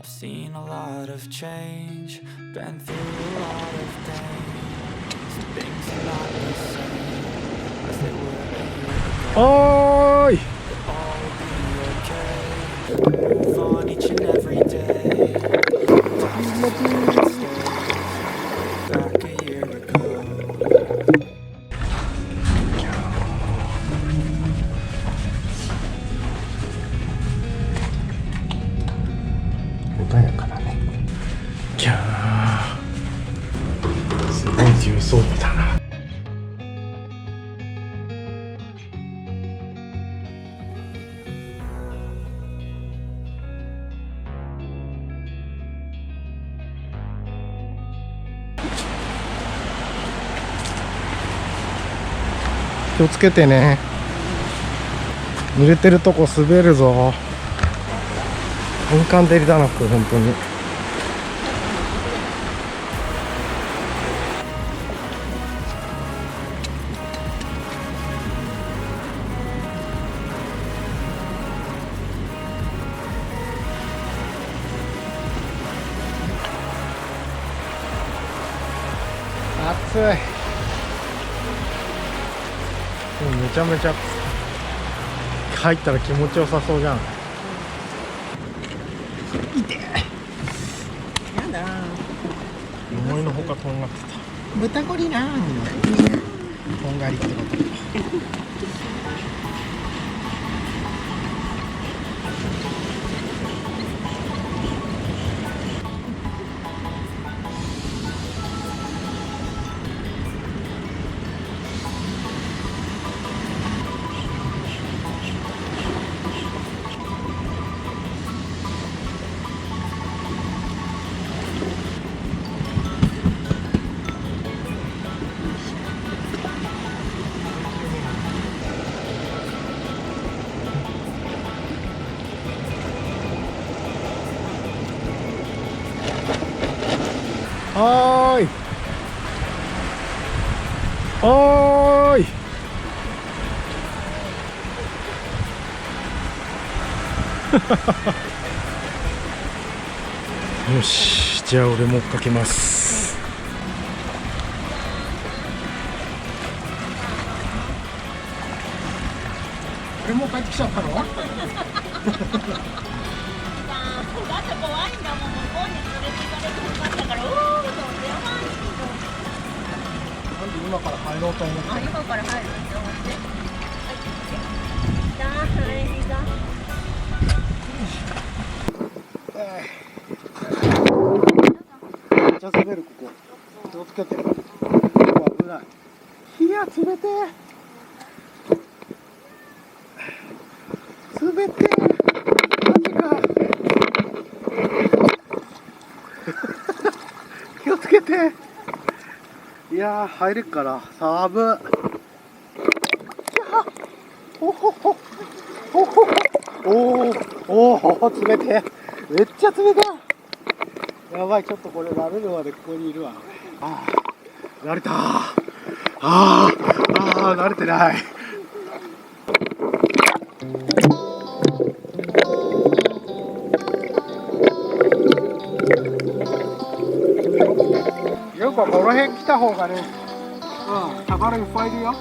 I've seen a lot of change, been through a lot of pain. Some things are not the same as they were a year ago. おーい All will be okay. Move on each and every day. Back a year ago. 穏やかだね。キャーすごい重装備だな。気をつけてね。濡れてるとこ滑るぞ。敏感でりだな、これ本当に。暑い。めちゃめちゃ入ったら気持ちよさそうじゃん。やだ思いのほかとんがってた。豚こりなーとんがりってこと。はーい。はーい。よし、じゃあ俺も追っかけます。俺もう帰ってきちゃったの？だって怖いんだもん、向こうに連れて行かれてしまったから、おー、そうやばいなんで今から入ろうと思って。あ、今から入ると思って。だー、いいぞ。めっちゃ滑る、ここ。気をつけて。ここ危ない。いや、冷てえ。冷てえ。マジか。気をつけて。いやー、入れっから寒い。おほほおほほおお冷てえ。めっちゃ冷たい。やばい、ちょっとこれ慣れるまでここにいるわ。ああ、慣れた。慣れてない。よくこの辺来た方がね、宝いっぱいいるよ。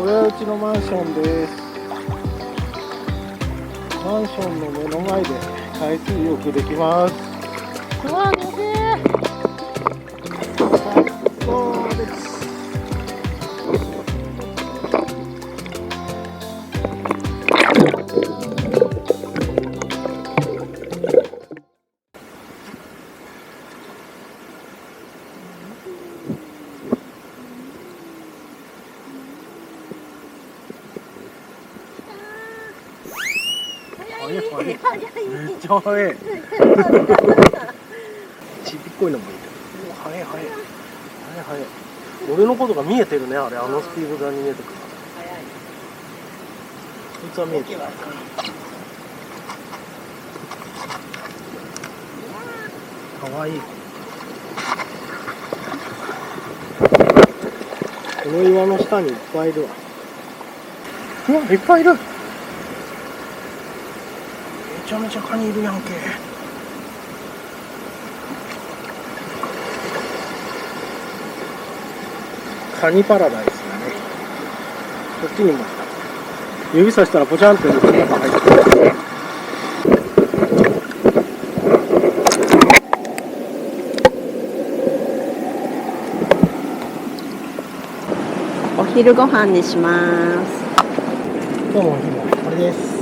これはうちのマンションです。マンションの目の前で海水浴できます。うわ、見てー、最高です。めっちゃ速い。ちびっこいのもいる。速い速い。速い速い。俺のことが見えてるね、あれ、あのスピードで見えてくる。こいつは見えてる。かわいい。この岩の下にいっぱいいるわ。うわ、いっぱいいる。めちゃめちゃカニいるやんけ。カニパラダイスだね。こっちにも指さしたらポチャンって中入ってる。お昼ご飯にします。今日もお昼はこれです。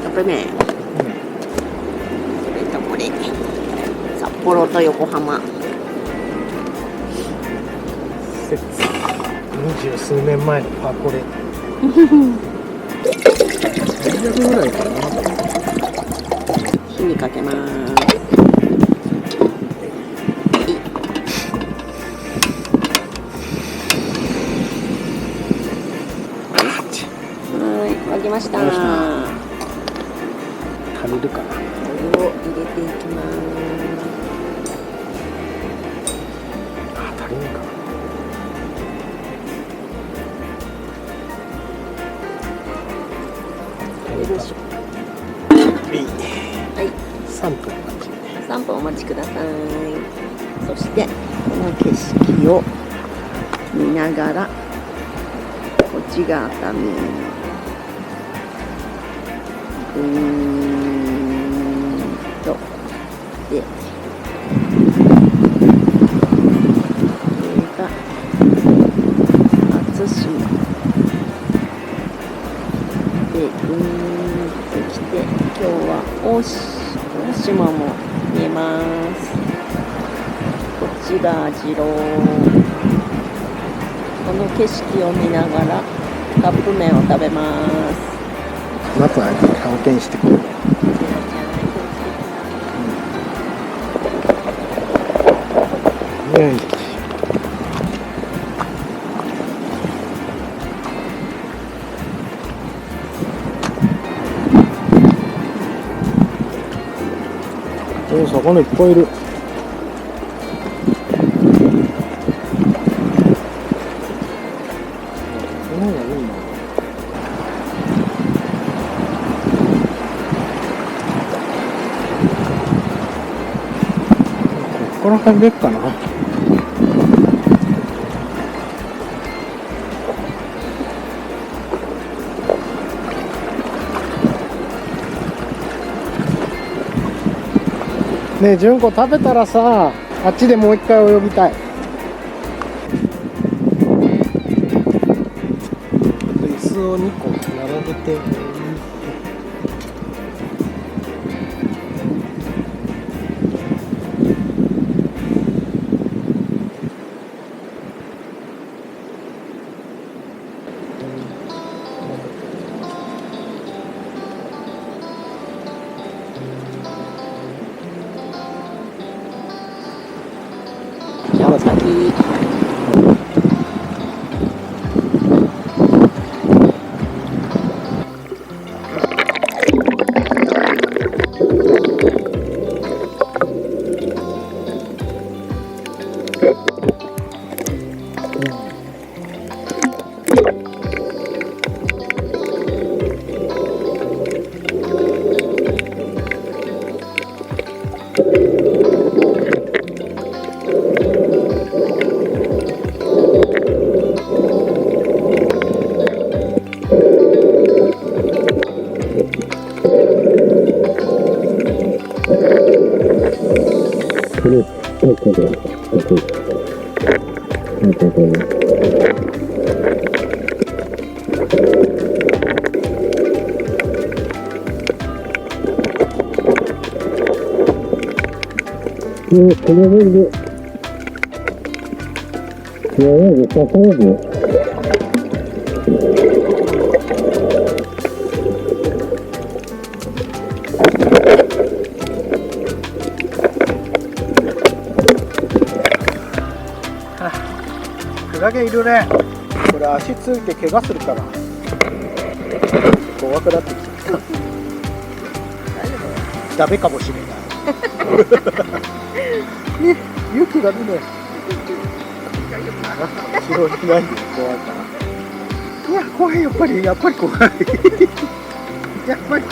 カップ麺、それとこれ札幌と横浜。20数年前のパコレ。300ぐらいかな。火にかけます。沸きました。足りるかな。お湯を入れていきます。足りないかな。これでしょ。はい。3分待ち。3分お待ちください。そしてこの景色を見ながらこっちが熱海。で、これが初島で、と来て、今日は大島も見えます。こっちが網代。この景色を見ながらカップ麺を食べます。夏は探検してくる。魚いっぱいいる。この方がいいな。ここから入れっかな。ねえ、純子食べたらさ、あっちでもう一回泳ぎたい。椅子を2個並べて。じゃあお先。この辺で、良さそうね。クラゲいるね。これ足ついて怪我するから。怖くなってきた。ダメかもしれない。ね、勇気が出ない。後ろにないで怖いから。いや、怖い、やっぱり怖い。やっぱり。